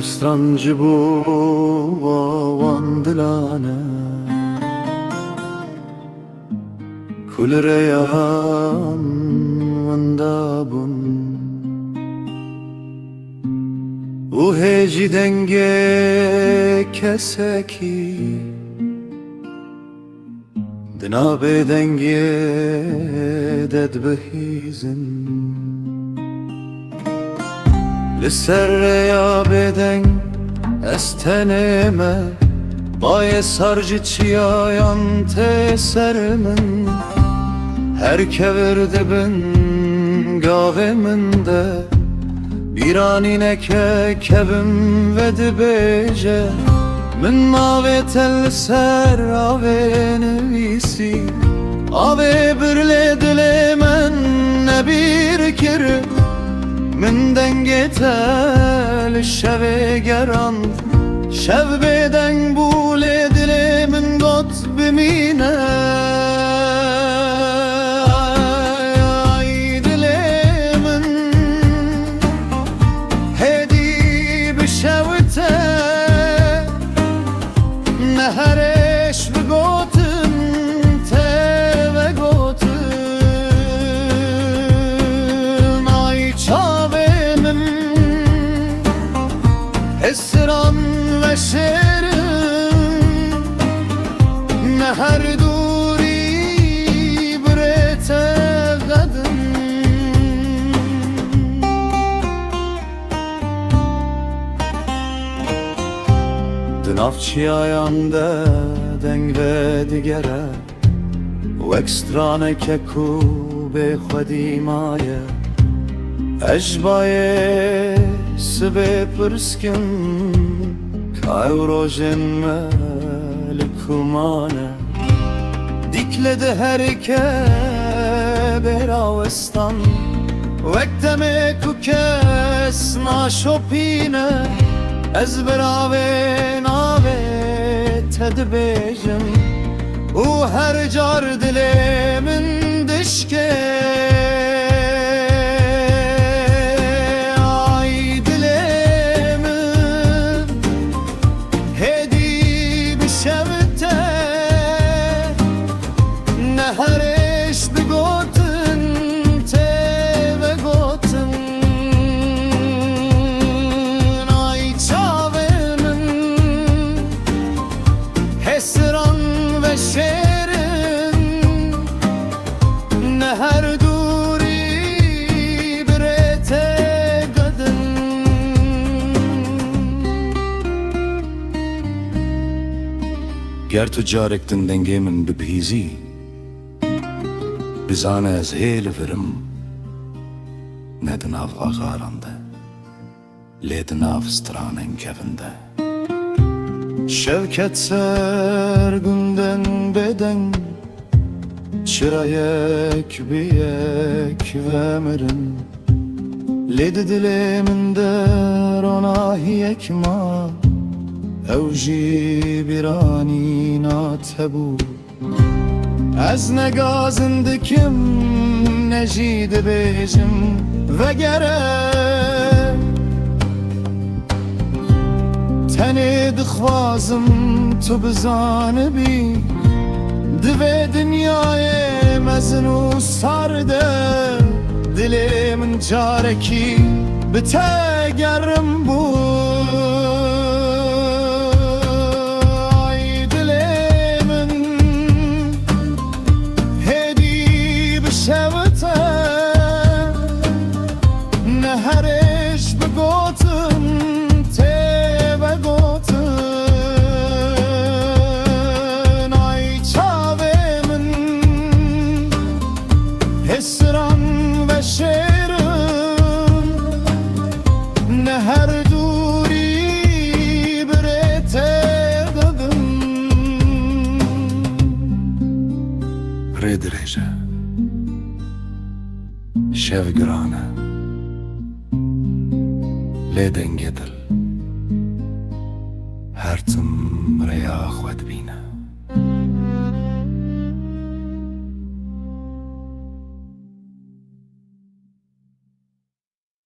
شەوستڕەنج بوو ئەوان دلانە کولرەیان وندا بوون و هێجی دەنگێ کەسێکی دنابێ دەنگێ دەدبەهیزن لسر ریا بدن استنeme Baye sarcı çiyayan teser min Her kevirdi bin gavemin de Bir anineke kevim ve dibece Min mave tel ser ave nevisi Ave birle dilemen ne bir kere من دنگ تل شب گران شب به دنگ بول دل من گات بمینه ای دل من هدی بشوته نهرش بگوتن ته و گوتن ای اسران و شیرم نه هر دوری برت قدم دنافچی آینده دنگ و دیگره و اکسترانه که کو به خودی مایه اجبایه سبه پرسکن کایروژن ملکمانه دیکلده هر که براوستان وقتمه کو کس ناشوپینه از براوه ناوه تدبیجم او هر جار دلی من دشکه هرش بگوتن ته و گوتن ای چاوه من حسران و شیرن نه هر دوری برت قدن گر تو جارکتن دنگه من ببهیزی Bizane ez heyli verim Nedin av ağaranda Ledin av stranen kevinde Şevket ser günden beden Çırayek biyek ve merin Ledi dilimin der ona hiyek ma Evji birani natebu از نگازندکم نجید بیجم وگره تنی دخوازم تو بزانه بی دوی دنیای مزنو سارده دلی من جارکی بتگرم بود شوته نهرش بگوتن ته و گوتن ای چاوه من حسران و شیرم نه هر دوری برت دادم ردرجه شevgrane leden gedel hertim reya xwed bine